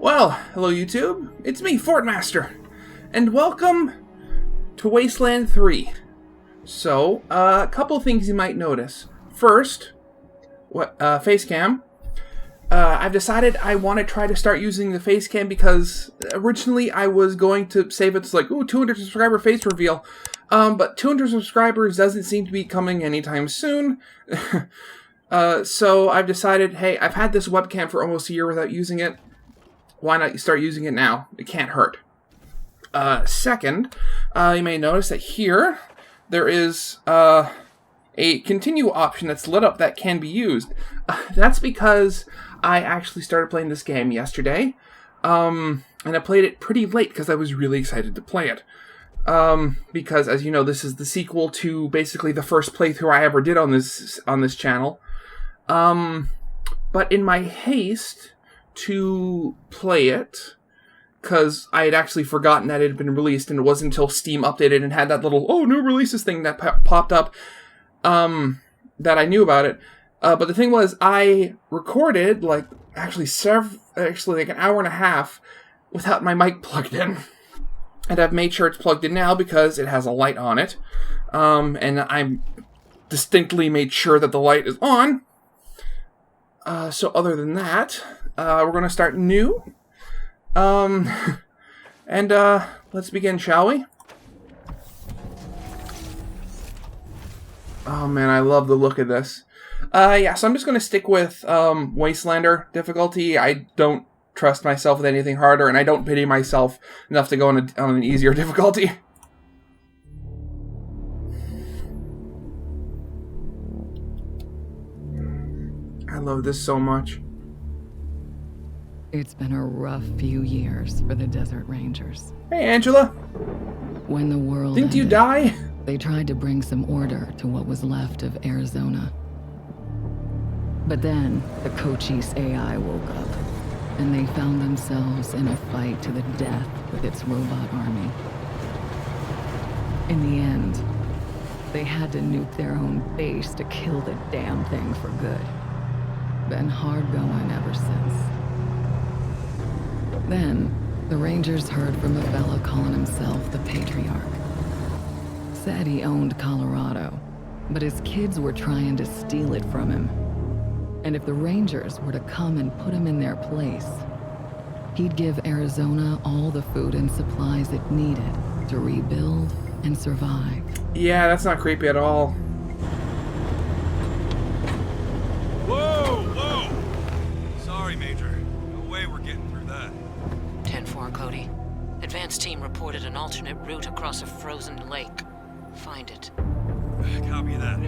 Well, hello YouTube, it's me, Fortmaster, and welcome to Wasteland 3. So, a couple things you might notice. First, face cam. I've decided I want to try to start using the face cam because originally I was going to save it to like, 200 subscriber face reveal. But 200 subscribers doesn't seem to be coming anytime soon. So I've decided, hey, I've had this webcam for almost a year without using it. Why not start using it now? It can't hurt. Second, you may notice that here there is a continue option that's lit up that can be used. That's because I actually started playing this game yesterday, and I played it pretty late because I was really excited to play it. Because, as you know, this is the sequel to basically the first playthrough I ever did on this channel. But in my haste to play it, because I had actually forgotten that it had been released, and it wasn't until Steam updated and had that little, new releases thing that popped up, that I knew about it. But the thing was, I recorded, actually like an hour and a half without my mic plugged in. And I've made sure it's plugged in now because it has a light on it. And I distinctly made sure that the light is on. So other than that, we're going to start new. And let's begin, shall we? Oh man, I love the look of this. Yeah, so I'm just going to stick with Wastelander difficulty. I don't trust myself with anything harder, and I don't pity myself enough to go on an easier difficulty. I love this so much. It's been a rough few years for the Desert Rangers. Hey, Angela. When the world Didn't you ended, die? they tried to bring some order to what was left of Arizona. But then, the Cochise AI woke up, and they found themselves in a fight to the death with its robot army. In the end, they had to nuke their own base to kill the damn thing for good. Been hard going ever since. Then, the Rangers heard from a fella calling himself the Patriarch. Said he owned Colorado, but his kids were trying to steal it from him. And if the Rangers were to come and put him in their place, he'd give Arizona all the food and supplies it needed to rebuild and survive. Yeah, that's not creepy at all. Whoa! Sorry, Major. No way we're getting through that. 10-4, Cody. Advance team reported an alternate route across a frozen lake. Find it. Copy that.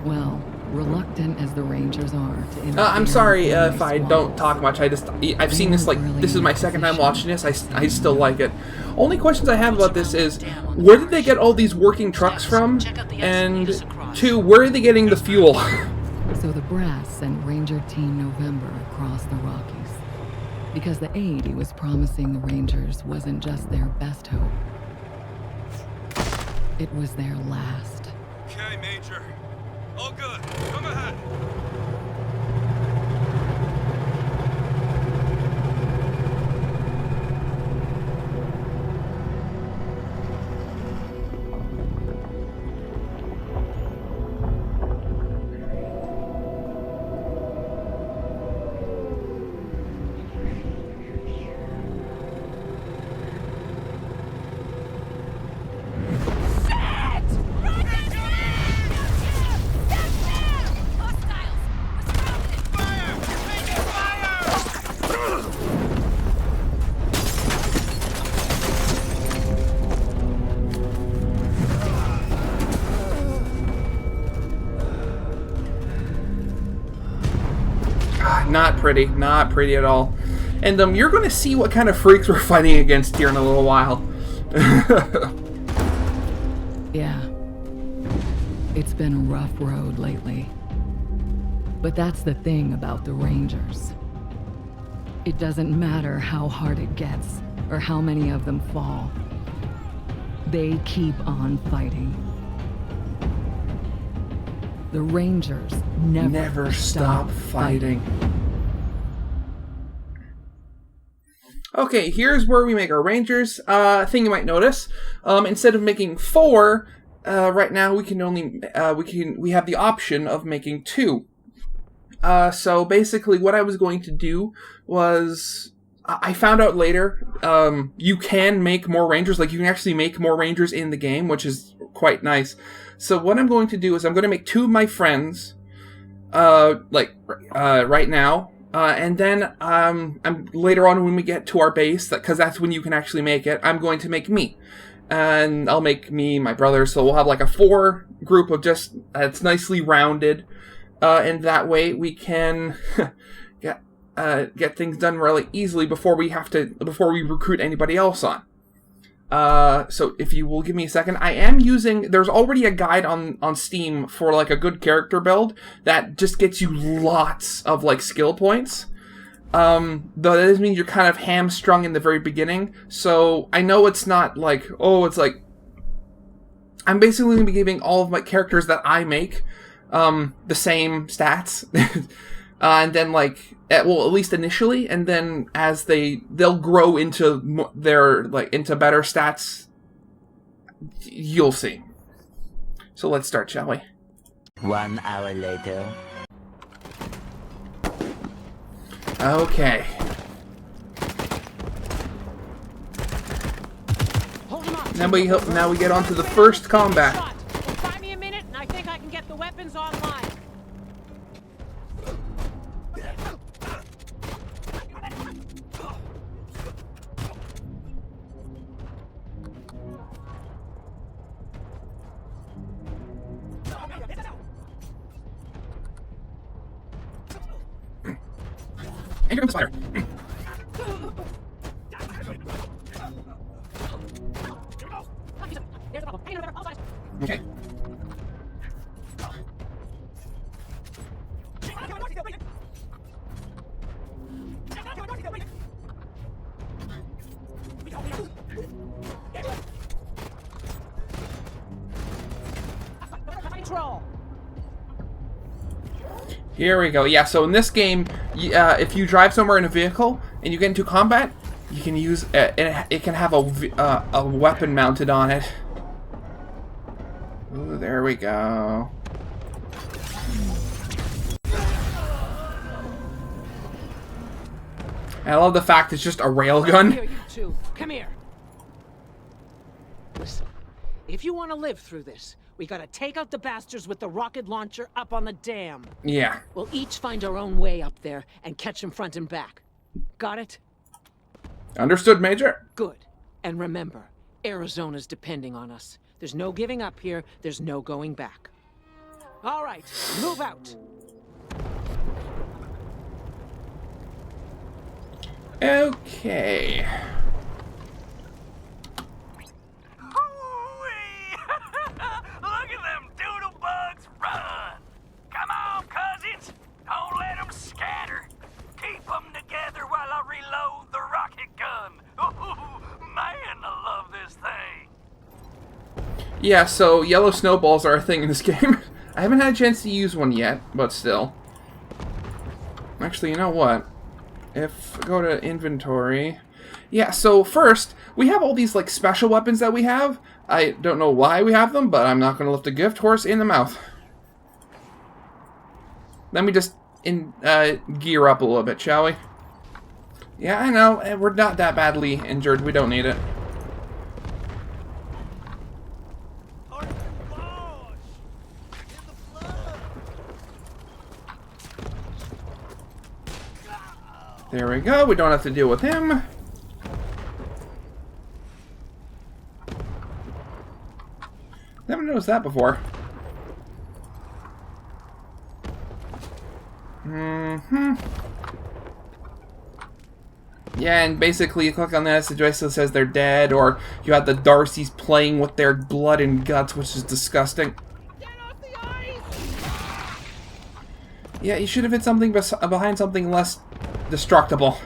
Well, reluctant as the Rangers are to interfere. I'm sorry in if I their don't swamps, talk much. I've seen this, this is my second time watching this. I still like it. Only questions I have about this is, where did they get all these working trucks from? And two, where are they getting the fuel? So the brass sent Ranger Team November across the Rockies. Because the aid he was promising the Rangers wasn't just their best hope. It was their last. Okay, Major. All good. Come ahead. Not pretty at all. And you're going to see what kind of freaks we're fighting against here in a little while. Yeah. It's been a rough road lately. But that's the thing about the Rangers. It doesn't matter how hard it gets, or how many of them fall. They keep on fighting. The Rangers never stop fighting. Okay, here's where we make our Rangers. Thing you might notice, instead of making 4, right now we can only we have the option of making 2. So basically, what I was going to do was I found out later you can make more Rangers. Like you can actually make more Rangers in the game, which is quite nice. So what I'm going to do is I'm going to make 2 of my friends, right now. And then I'm later on when we get to our base, because that's when you can actually make it, I'm going to make me. And I'll make me, my brother, so we'll have like a 4 group of just, it's nicely rounded. And that way we can get things done really easily before we recruit anybody else on. So if you will give me a second, I am using, there's already a guide on Steam for like a good character build that just gets you lots of like skill points. Though that doesn't mean you're kind of hamstrung in the very beginning. So I know it's not like, it's like, I'm basically going to be giving all of my characters that I make, the same stats. And then like, at least initially, and then as they'll grow into into better stats, you'll see. So let's start, shall we? 1 hour later. Okay. Now we get on to the first combat. Buy me a minute, and I think I can get the weapons online. And here comes the spider. Okay. Here we go. Yeah, so in this game, if you drive somewhere in a vehicle and you get into combat, you can use it can have a weapon mounted on it. Ooh, there we go. I love the fact it's just a railgun. Here, you two, come here. Listen, if you want to live through this, we gotta take out the bastards with the rocket launcher up on the dam. Yeah. We'll each find our own way up there and catch them front and back. Got it? Understood, Major. Good. And remember, Arizona's depending on us. There's no giving up here. There's no going back. All right, move out. Okay. Look at them doodle bugs run! Come on, cousins! Don't let them scatter! Keep them together while I reload the rocket gun! Ooh, man, I love this thing! Yeah, so yellow snowballs are a thing in this game. I haven't had a chance to use one yet, but still. Actually, you know what? If I go to inventory... Yeah, so first, we have all these like special weapons that we have. I don't know why we have them, but I'm not going to lift a gift horse in the mouth. Let me just gear up a little bit, shall we? Yeah, I know. We're not that badly injured. We don't need it. There we go. We don't have to deal with him. Never noticed that before. Yeah, and basically you click on this, it just says they're dead, or you have the Darcys playing with their blood and guts, which is disgusting. Get off the ice! Yeah, you should have hit something behind something less destructible.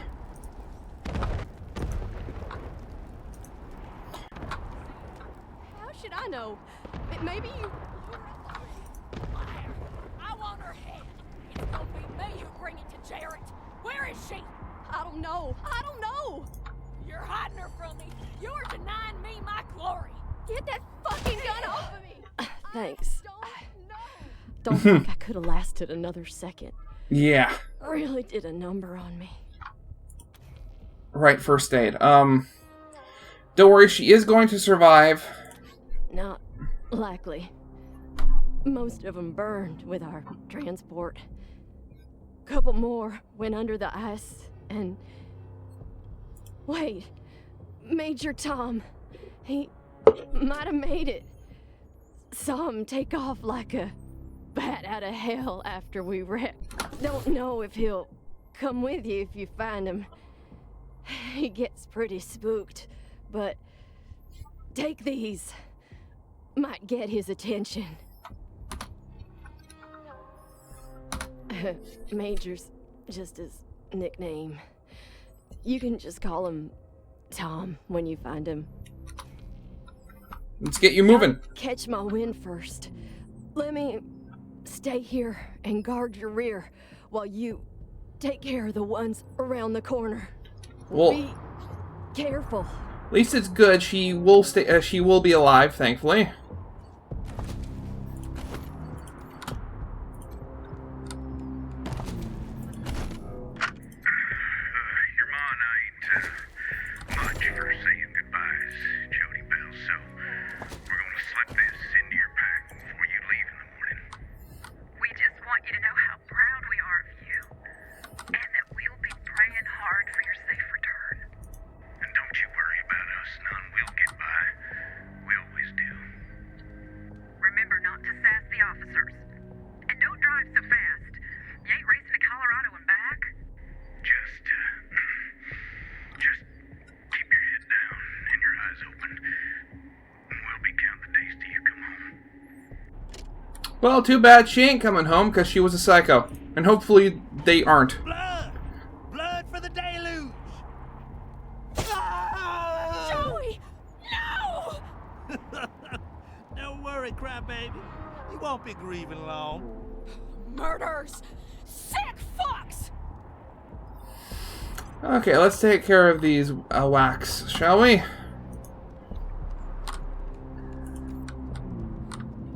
How should I know? Maybe you... I want her head. It's gonna be me who bring it to Jarrett. Where is she? I don't know. I don't know. You're hiding her from me. You're denying me my glory. Get that fucking gun off of me! Thanks. Don't think I could have lasted another second. Yeah. Really did a number on me. Right, first aid. Don't worry, she is going to survive. Not likely. Most of them burned with our transport. Couple more went under the ice, and... Wait. Major Tom. He might have made it. Saw him take off like a bat out of hell after we wrecked. Don't know if he'll come with you if you find him. He gets pretty spooked, but take these. Might get his attention. Major's just his nickname. You can just call him Tom when you find him. Let's get you moving. Catch my wind first. Let me stay here and guard your rear while you take care of the ones around the corner. Well, Be careful. at least it's good. She will stay. She will be alive, thankfully. Your ma and I ain't much for saying goodbyes, Jody Bell, so we're gonna slip this into your pack before you leave in the morning. We just want you to know how proud we are of you, and that we'll be praying hard for your safe return. And don't you worry about us, none. We'll get by. We always do. Remember not to sass the officers. And don't drive so fast. You ain't racing to Colorado and back. Just keep your head down and your eyes open. And we'll be counting the days till you come home. Well, too bad she ain't coming home because she was a psycho, and hopefully they aren't. Blood! Blood for the deluge! Joey! No! Don't worry, crybaby. You won't be grieving long. Murders! Sick fucks! Okay, let's take care of these whacks, shall we?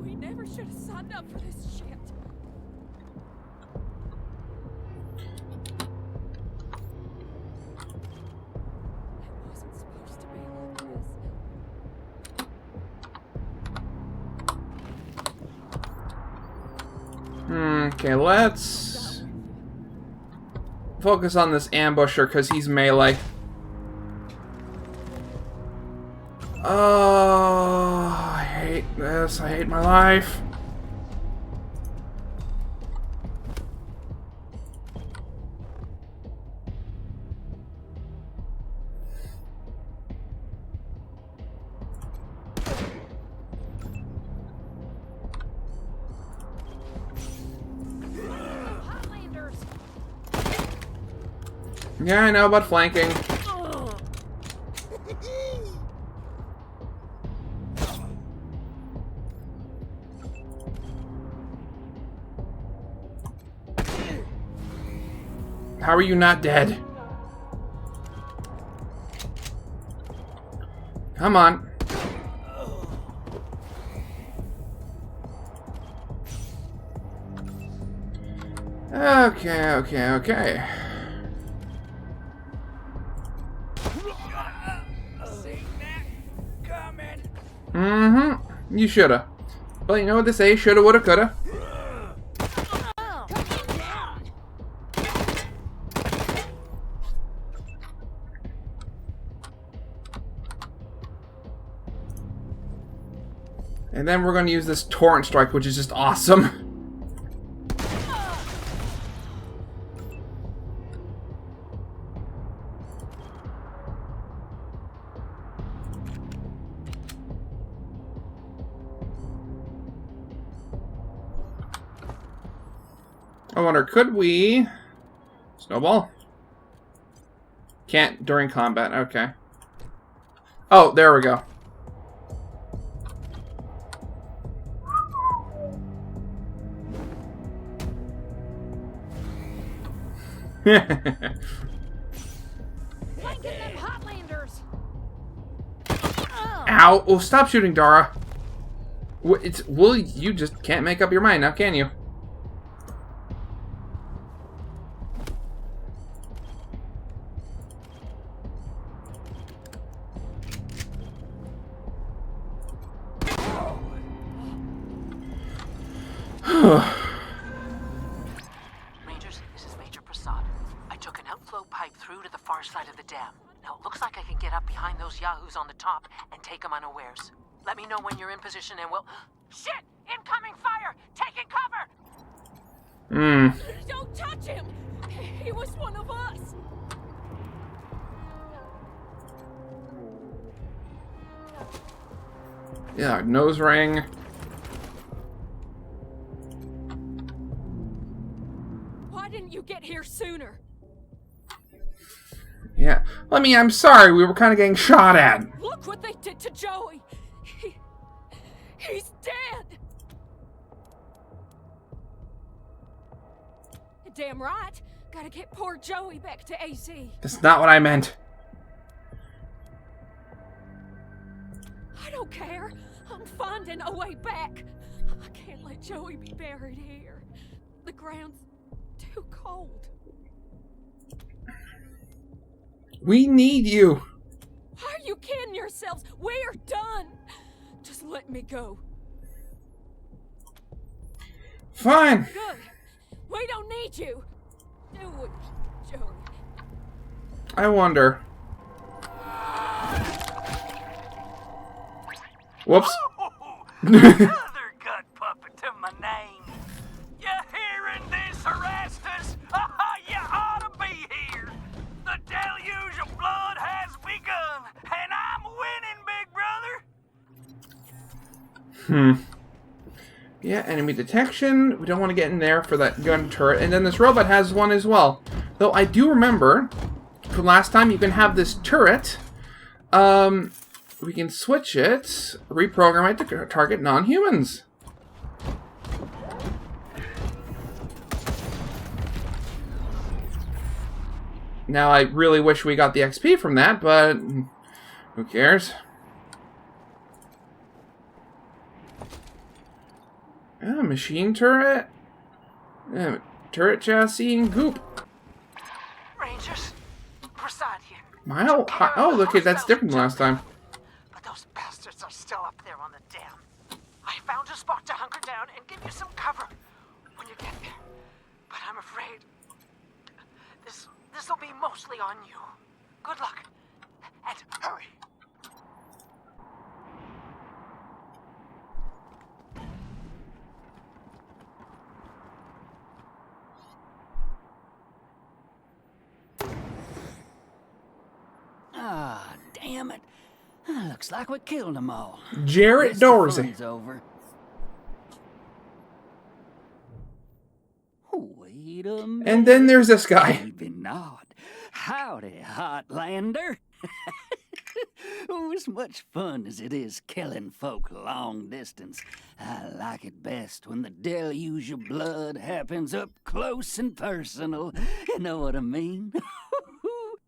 We never should have signed up for this shit. It wasn't supposed to be like this. Okay, let's focus on this ambusher because he's melee. Oh, I hate this. I hate my life. Highlanders! Yeah, I know about flanking. How are you not dead? Come on. Okay. Mm-hmm. You shoulda. But you know what they say? Shoulda, woulda, coulda. And then we're going to use this torrent strike, which is just awesome. I wonder, could we... Snowball? Can't during combat, okay. Oh, there we go. Flanking them Hotlanders! Ow! Oh, stop shooting, Dara. Well, you just can't make up your mind now, can you? Rangers, this is Major Prasad. I took an outflow pipe through to the far side of the dam. Now it looks like I can get up behind those yahoos on the top and take them unawares. Let me know when you're in position and we'll... Shit! Incoming fire! Taking cover! Don't touch him! He was one of us! Yeah, nose ring. Why didn't you get here sooner? Yeah. I mean, I'm sorry. We were kind of getting shot at. Look what they did to Joey! He's dead! Damn right. Gotta get poor Joey back to AZ. That's not what I meant. I don't care. I'm finding a way back. I can't let Joey be buried here. The ground's too cold. We need you. Why are you kidding yourselves? We're done. Just let me go. Fine. Good. We don't need you. Do it, Joey. I wonder. Whoops. Another gut puppet to my name. You hearing this, Erastus? You ought to be here. The deluge of blood has begun, and I'm winning, big brother. Yeah, enemy detection. We don't want to get in there for that gun turret. And then this robot has one as well. Though I do remember from last time you can have this turret. We can switch it, reprogram it to target non-humans. Now I really wish we got the XP from that, but who cares? Machine turret. Turret chassis and goop. Rangers, Prasad here. Wow. Oh, okay, that's different than last time. But those bastards are still up there on the dam. I found a spot to hunker down and give you some cover when you get there. But I'm afraid this'll be mostly on you. Good luck. And hurry. Ah, damn it. Looks like we killed them all. Jarrett Guess the Dorsey. fun's over. Wait a minute. And then there's this guy. Maybe not. Howdy, Hotlander. Oh, as much fun as it is killing folk long distance, I like it best when the deluge of blood happens up close and personal. You know what I mean?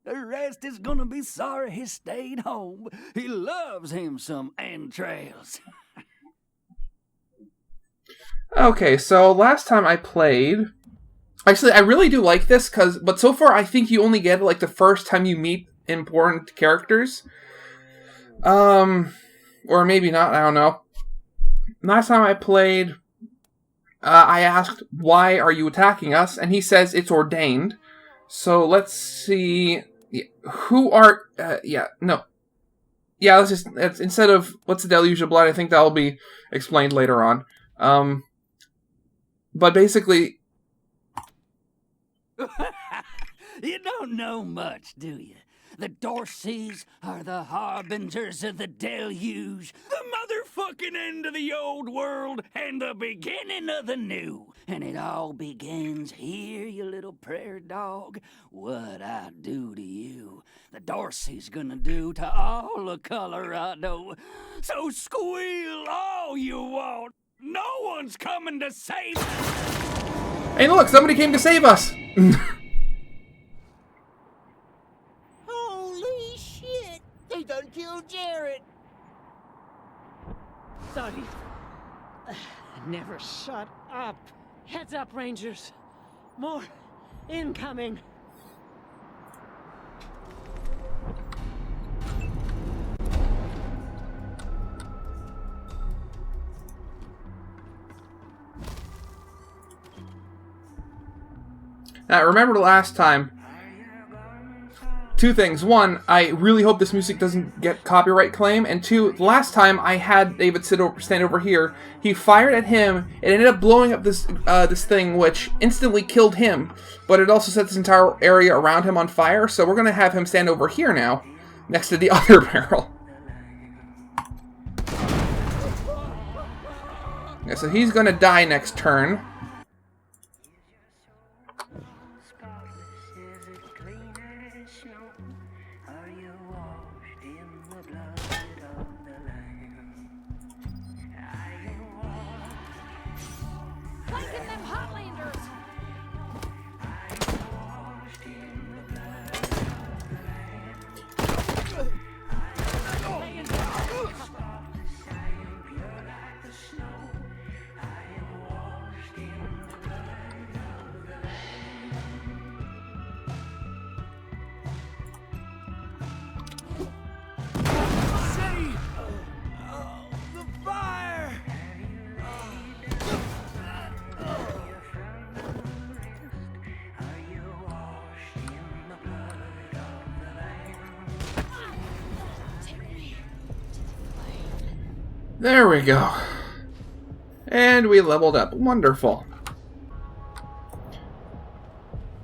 The rest is gonna be sorry he stayed home. He loves him some entrails. Okay, so last time I played... Actually, I really do like this, but so far I think you only get it like the first time you meet important characters. Or maybe not, I don't know. Last time I played, I asked, why are you attacking us? And he says it's ordained. So let's see... Who are... no. Yeah, let's just... instead of what's the deluge of blood, I think that'll be explained later on. But basically... You don't know much, do you? The Dorseys are the harbingers of the deluge, the motherfucking end of the old world, and the beginning of the new. And it all begins here, you little prairie dog. What I do to you, the Dorsey's gonna do to all of Colorado. So squeal all you want. No one's coming to save us. Hey, look, somebody came to save us! Holy shit! They done killed Jarrett! shut up. Heads up, Rangers. More incoming. Now, remember last time, two things. One, I really hope this music doesn't get copyright claim. And two, last time I had David stand over here, he fired at him, it ended up blowing up this this thing, which instantly killed him. But it also set this entire area around him on fire, so we're going to have him stand over here now, next to the other barrel. Yeah, so he's going to die next turn. Flanking them Hotlanders! There we go. And we leveled up. Wonderful.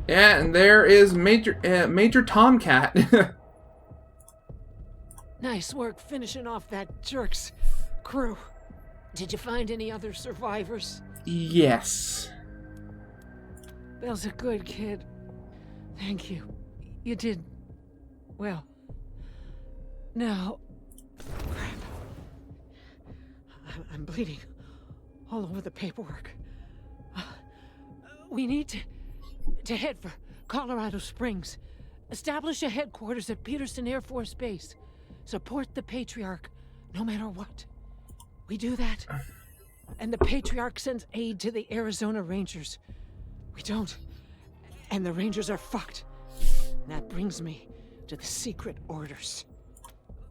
Yeah, and there is Major Tomcat. Nice work finishing off that jerk's crew. Did you find any other survivors? Yes. Bill's a good kid. Thank you. You did well. Now, crap. I'm bleeding all over the paperwork. We need to head for Colorado Springs. Establish a headquarters at Peterson Air Force Base. Support the Patriarch, no matter what. We do that, and the Patriarch sends aid to the Arizona Rangers. We don't, and the Rangers are fucked. And that brings me to the secret orders.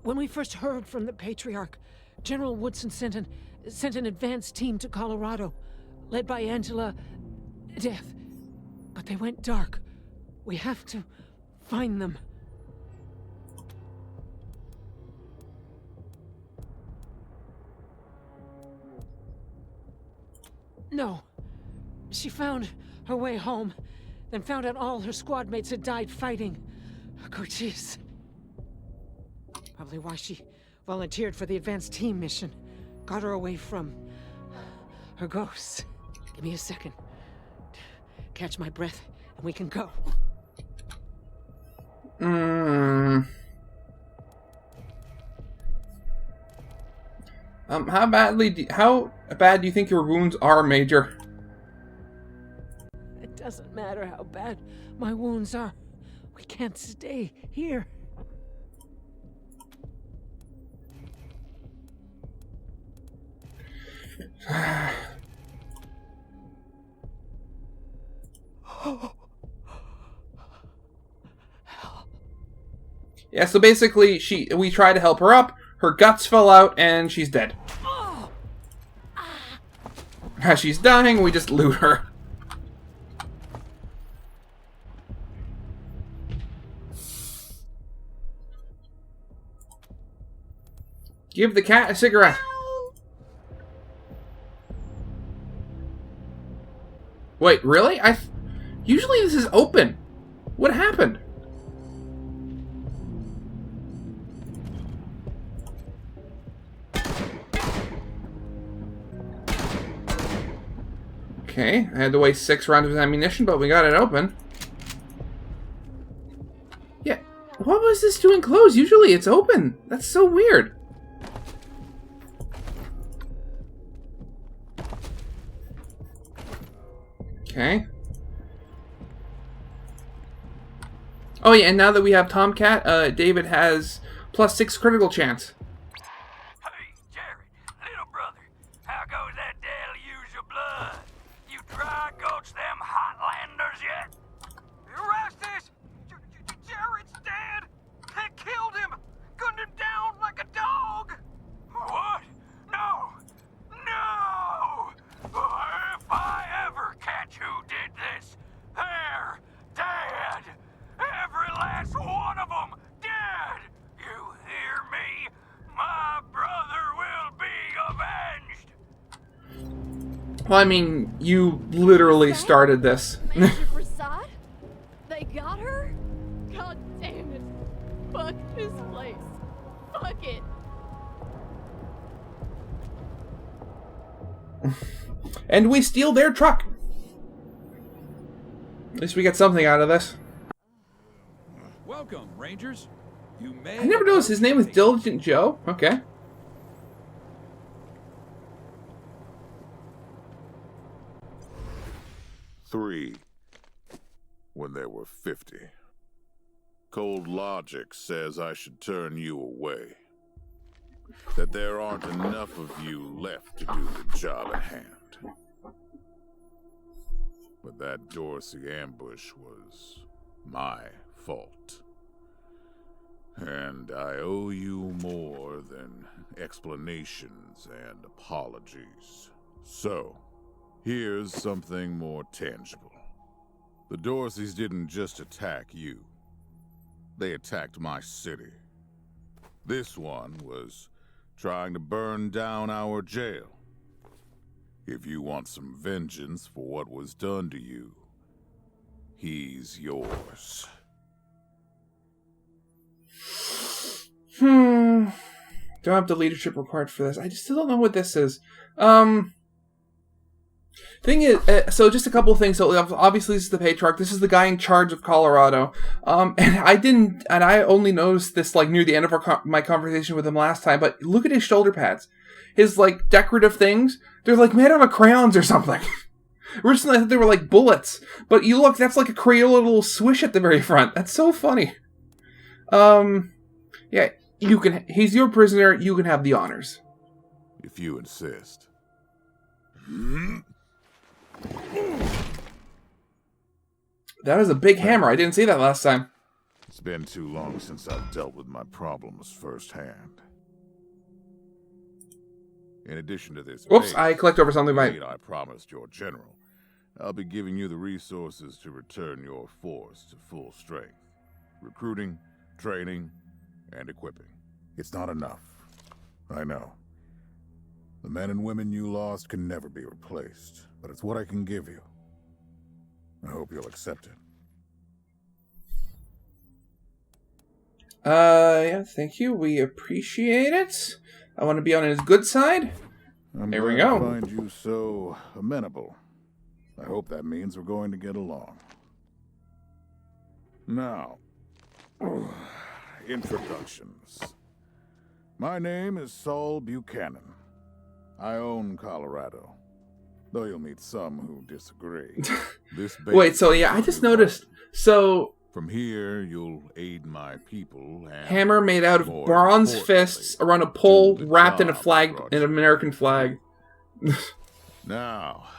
When we first heard from the Patriarch, General Woodson sent an advance team to Colorado, led by Angela Death. But they went dark. We have to find them. No. She found her way home, then found out all her squad mates had died fighting. Cochise. Probably why she volunteered for the advanced team mission. Got her away from her ghosts. Give me a second. Catch my breath, and we can go. How bad do you think your wounds are, Major? It doesn't matter how bad my wounds are. We can't stay here. Yeah, so basically, we tried to help her up, her guts fell out, and she's dead. As she's dying, we just loot her. Give the cat a cigarette. Wait, really? Usually this is open. What happened? Okay, I had to waste 6 rounds of ammunition, but we got it open. Yeah, what was this doing closed? Usually it's open. That's so weird. Okay. Oh yeah, and now that we have Tomcat, David has +6 critical chance. Hey, Jared, little brother, how goes that deluge of blood Well, I mean, you literally started this. Major Prasad? They got her? God damn it. Fuck this place. Fuck it. And we steal their truck. At least we get something out of this. Welcome, Rangers. You may. I never noticed his name was Diligent Joe. Okay. Three, when there were 50. Cold logic says I should turn you away. That there aren't enough of you left to do the job at hand. But that Dorsey ambush was my fault. And I owe you more than explanations and apologies. So, here's something more tangible. The Dorseys didn't just attack you. They attacked my city. This one was trying to burn down our jail. If you want some vengeance for what was done to you, he's yours. Don't have the leadership required for this. I just still don't know what this is. Thing is, so just a couple of things. So obviously, this is the Patriarch. This is the guy in charge of Colorado. And I only noticed this like near the end of my conversation with him last time. But look at his shoulder pads, his like decorative things. They're like made out of crayons or something. Originally, I thought they were like bullets, but you look, that's like a Crayola little swish at the very front. That's so funny. Yeah, you can. He's your prisoner. You can have the honors. If you insist. That is a big hammer. I didn't see that last time. It's been too long since I've dealt with my problems firsthand. In addition to this, whoops! I clicked over something. I promised your general. I'll be giving you the resources to return your force to full strength. Recruiting, training, and equipping. It's not enough. I know. The men and women you lost can never be replaced, but it's what I can give you. I hope you'll accept it. Yeah, thank you. We appreciate it. I want to be on his good side. There we go. I'm glad to find you so amenable. I hope that means we're going to get along. Now, introductions. My name is Saul Buchanan. I own Colorado, though you'll meet some who disagree. Wait, so yeah, I just noticed. So from here, you'll aid my people. And hammer made out of bronze fists around a pole wrapped in a flag, an American flag. Now,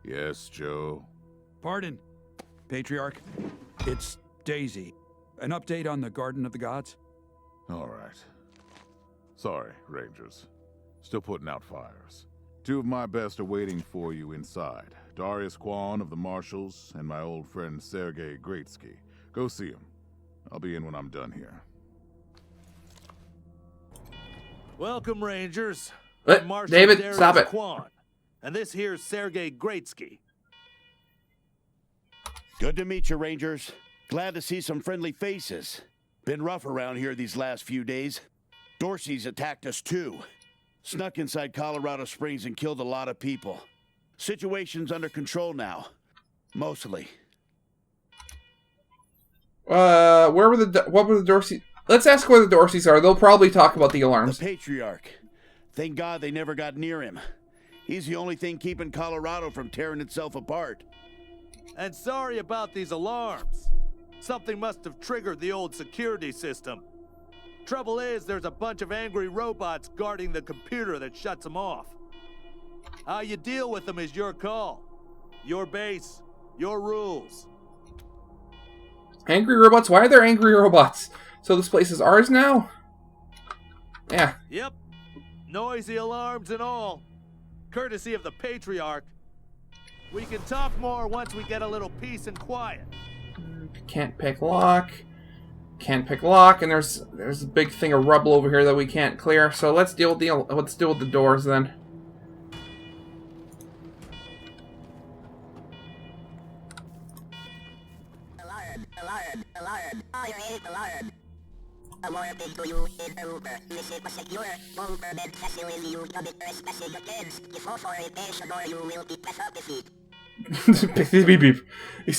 yes, Joe. Pardon, Patriarch. It's Daisy. An update on the Garden of the Gods? All right. Sorry, Rangers. Still putting out fires. Two of my best are waiting for you inside. Darius Kwan of the Marshals and my old friend Sergei Greatsky. Go see him. I'll be in when I'm done here. Welcome, Rangers. David, Darius stop it. Kwan, and this here's Sergei Greatsky. Good to meet you, Rangers. Glad to see some friendly faces. Been rough around here these last few days. Dorsey's attacked us too. Snuck inside Colorado Springs and killed a lot of people. Situation's under control now. Mostly. What were the Dorseys? Let's ask where the Dorseys are. They'll probably talk about the alarms. The Patriarch. Thank God they never got near him. He's the only thing keeping Colorado from tearing itself apart. And sorry about these alarms. Something must have triggered the old security system. Trouble is, there's a bunch of angry robots guarding the computer that shuts them off. How you deal with them is your call. Your base, your rules. Angry robots? Why are there angry robots? So this place is ours now? Yeah. Yep. Noisy alarms and all. Courtesy of the Patriarch. We can talk more once we get a little peace and quiet. Can't pick lock. Can't pick lock, and there's a big thing of rubble over here that we can't clear. So let's deal with the doors then. Alarm! Alarm! Fire alarm! A warning to you is over. Visit a secure government facility you commit trespassing against. Before foundation or you will be disappointed. Beep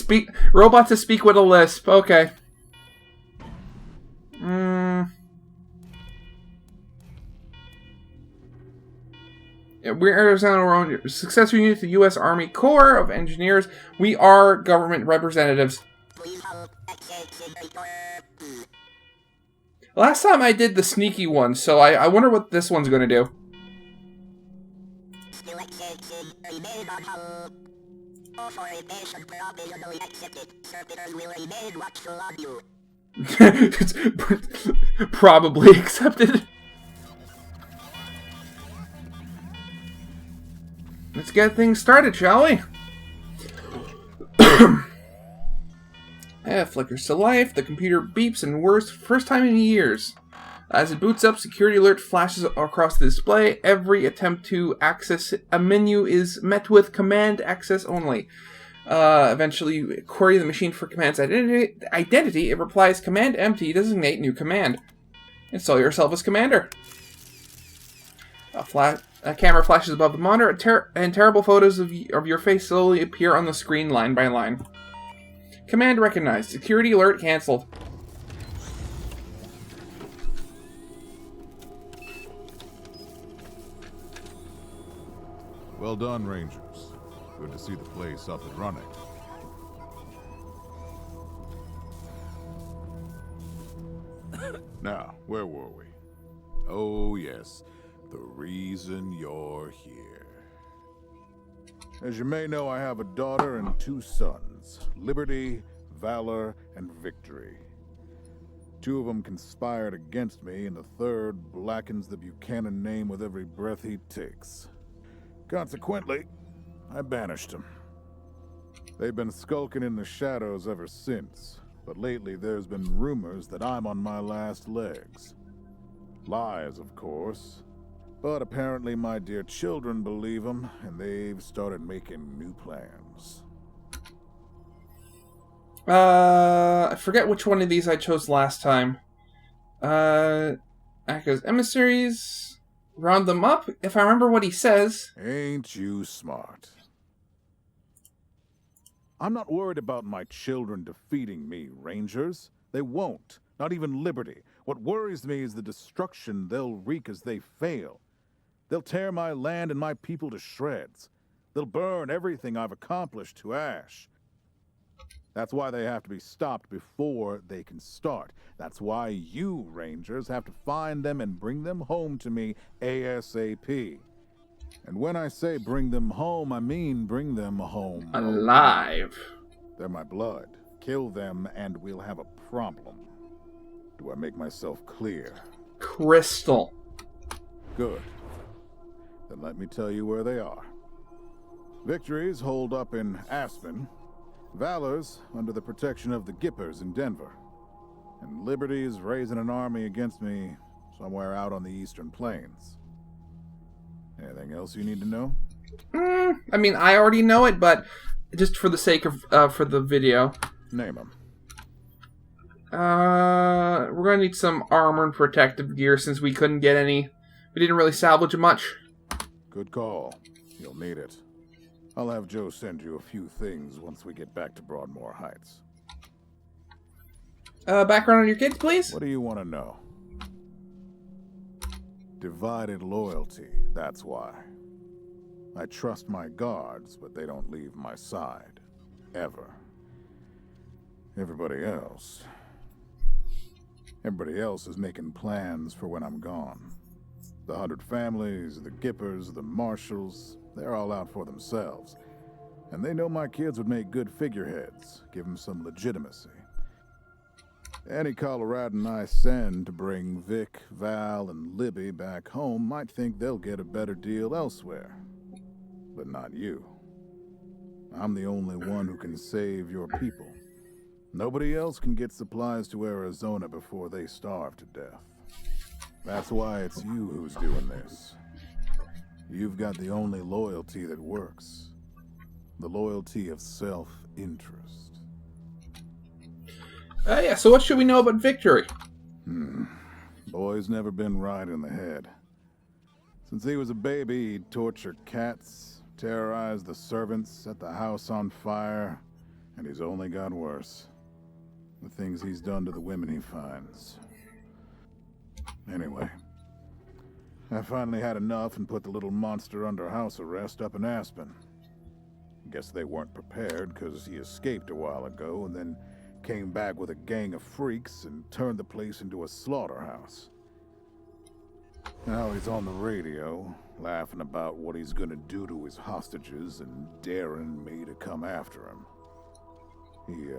beep. Robots that speak with a lisp. Okay. We're our own successor unit to the U.S. Army Corps of Engineers. We are government representatives. Last time I did the sneaky one, so I wonder what this one's going to do. It's probably accepted. Let's get things started, shall we? Flickers to life, the computer beeps and whirs for the first time in years. As it boots up, security alert flashes across the display. Every attempt to access a menu is met with command access only. Eventually, you query the machine for command's identity. It replies, command empty, designate new command. Install yourself as commander. A camera flashes above the monitor, and terrible photos of your face slowly appear on the screen line by line. Command recognized. Security alert cancelled. Well done, Rangers. Good to see the place up and running. Now, where were we? Oh, yes. The reason you're here. As you may know, I have a daughter and 2 sons. Liberty, Valor, and Victory. 2 of them conspired against me, and the 3rd blackens the Buchanan name with every breath he takes. Consequently, I banished them. They've been skulking in the shadows ever since, but lately there's been rumors that I'm on my last legs. Lies, of course. But apparently my dear children believe them, and they've started making new plans. I forget which one of these I chose last time. Act as emissaries, round them up, if I remember what he says. Ain't you smart? I'm not worried about my children defeating me, Rangers. They won't. Not even Liberty. What worries me is the destruction they'll wreak as they fail. They'll tear my land and my people to shreds. They'll burn everything I've accomplished to ash. That's why they have to be stopped before they can start. That's why you, Rangers, have to find them and bring them home to me ASAP. And when I say bring them home, I mean bring them home alive. They're my blood. Kill them and we'll have a problem. Do I make myself clear? Crystal. Good. Then let me tell you where they are. Victory's holed up in Aspen. Valor's under the protection of the Gippers in Denver. And Liberty's raising an army against me somewhere out on the Eastern Plains. Anything else you need to know? I mean, I already know it, but just for the sake of for the video. Name them. We're gonna need some armor and protective gear since we couldn't get any. We didn't really salvage much. Good call. You'll need it. I'll have Joe send you a few things once we get back to Broadmoor Heights. Background on your kids, please? What do you want to know? Divided loyalty, that's why. I trust my guards, but they don't leave my side. Ever. Everybody else is making plans for when I'm gone. The 100 families, the Gippers, the Marshals, they're all out for themselves. And they know my kids would make good figureheads, give them some legitimacy. Any Coloradan I send to bring Vic, Val, and Libby back home might think they'll get a better deal elsewhere. But not you. I'm the only one who can save your people. Nobody else can get supplies to Arizona before they starve to death. That's why it's you who's doing this. You've got the only loyalty that works. The loyalty of self-interest. Yeah, so what should we know about Victory? Boy's never been right in the head. Since he was a baby, he'd torture cats, terrorize the servants, set the house on fire, and he's only got worse. The things he's done to the women he finds. Anyway, I finally had enough and put the little monster under house arrest up in Aspen. Guess they weren't prepared because he escaped a while ago and then came back with a gang of freaks and turned the place into a slaughterhouse. Now he's on the radio, laughing about what he's gonna do to his hostages and daring me to come after him. He,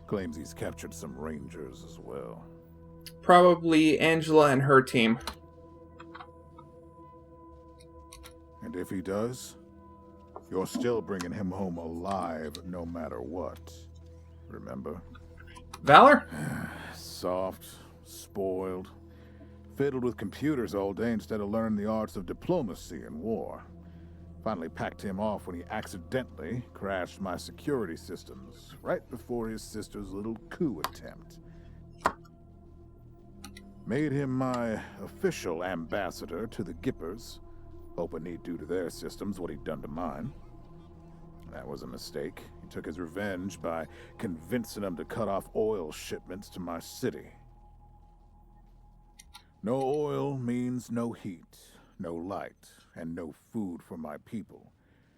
claims he's captured some rangers as well. Probably Angela and her team. And if he does, you're still bringing him home alive no matter what. Remember? Valor? Soft, spoiled, fiddled with computers all day instead of learning the arts of diplomacy and war. Finally packed him off when he accidentally crashed my security systems right before his sister's little coup attempt. Made him my official ambassador to the Gippers, hoping he'd do to their systems what he'd done to mine. That was a mistake. He took his revenge by convincing them to cut off oil shipments to my city. No oil means no heat, no light, and no food for my people.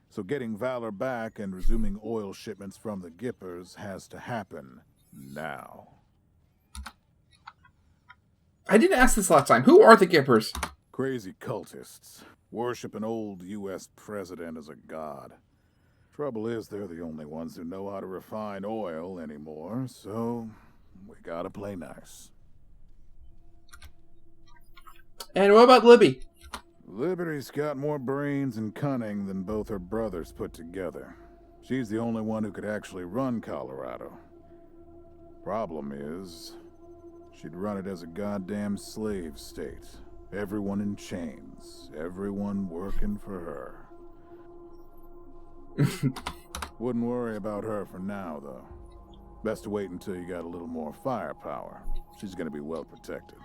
So getting Valor back and resuming oil shipments from the Gippers has to happen now. I didn't ask this last time. Who are the Gippers? Crazy cultists. Worship an old U.S. president as a god. Trouble is, they're the only ones who know how to refine oil anymore, so we gotta play nice. And what about Libby? Liberty's got more brains and cunning than both her brothers put together. She's the only one who could actually run Colorado. Problem is, she'd run it as a goddamn slave state. Everyone in chains. Everyone working for her. Wouldn't worry about her for now, though. Best to wait until you got a little more firepower. She's gonna be well protected.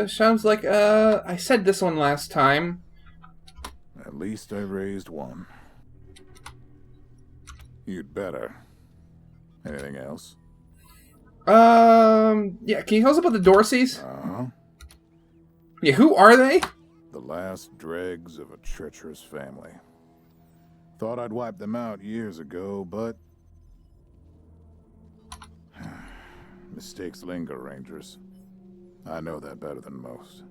Sounds like, I said this one last time. At least I raised one. You'd better. Anything else? Yeah, can you tell us about the Dorseys? Uh-huh. Yeah, who are they? The last dregs of a treacherous family. Thought I'd wiped them out years ago, but... mistakes linger, Rangers. I know that better than most.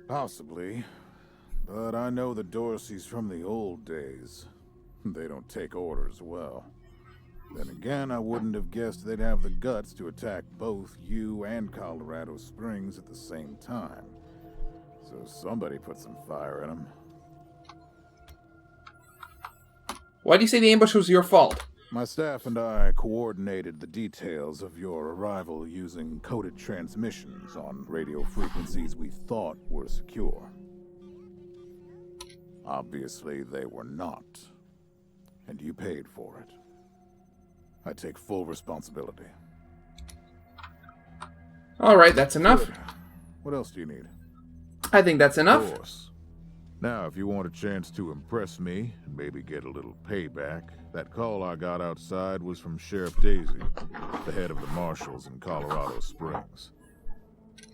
Possibly, but I know the Dorseys from the old days. They don't take orders well. Then again, I wouldn't have guessed they'd have the guts to attack both you and Colorado Springs at the same time. So somebody put some fire in them. Why do you say the ambush was your fault? My staff and I coordinated the details of your arrival using coded transmissions on radio frequencies we thought were secure. Obviously, they were not. And you paid for it. I take full responsibility. Alright, that's enough. Good. What else do you need? I think that's enough. Of course. Now, if you want a chance to impress me and maybe get a little payback, that call I got outside was from Sheriff Daisy, the head of the marshals in Colorado Springs.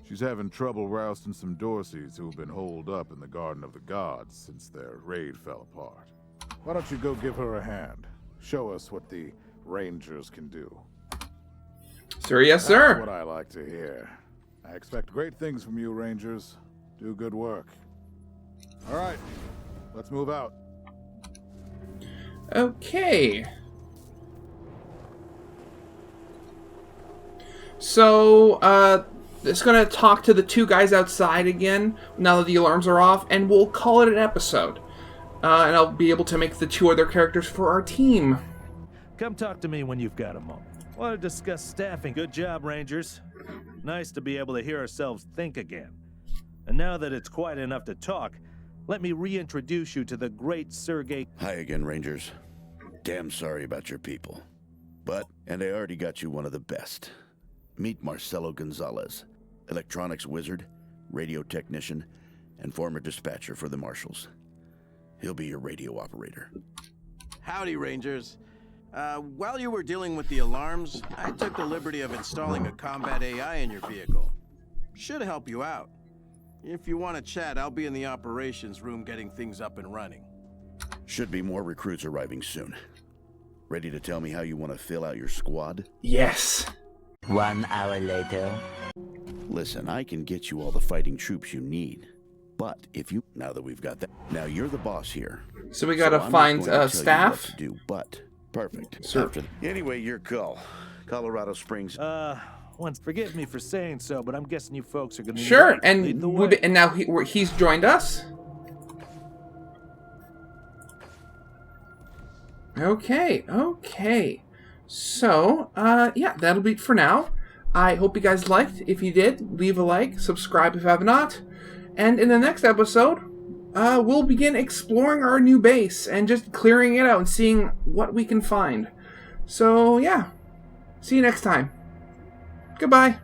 She's having trouble rousting some Dorseys who've been holed up in the Garden of the Gods since their raid fell apart. Why don't you go give her a hand? Show us what the Rangers can do. Sir, yes, sir. That's what I like to hear. I expect great things from you, Rangers. Do good work. All right, let's move out. Okay. So, just gonna talk to the two guys outside again, now that the alarms are off, and we'll call it an episode. And I'll be able to make the two other characters for our team. Come talk to me when you've got a moment. Want to discuss staffing. Good job, Rangers. Nice to be able to hear ourselves think again. And now that it's quiet enough to talk, let me reintroduce you to the great Sergei. Hi again, Rangers. Damn sorry about your people. And I already got you one of the best. Meet Marcelo Gonzalez, electronics wizard, radio technician, and former dispatcher for the Marshals. He'll be your radio operator. Howdy, Rangers. While you were dealing with the alarms, I took the liberty of installing a combat AI in your vehicle. Should help you out. If you want to chat, I'll be in the operations room getting things up and running. Should be more recruits arriving soon. Ready to tell me how you want to fill out your squad? Yes. 1 hour later. Listen, I can get you all the fighting troops you need. But if you... Now that we've got that... Now you're the boss here. So we gotta find staff? To do, but... Perfect. Sure. Anyway, your call. Colorado Springs... Once forgive me for saying so, but I'm guessing you folks are gonna... Sure, and now he's joined us. Okay. So, yeah, that'll be it for now. I hope you guys liked. If you did, leave a like, subscribe if you have not. And in the next episode, we'll begin exploring our new base and just clearing it out and seeing what we can find. So, yeah. See you next time. Goodbye.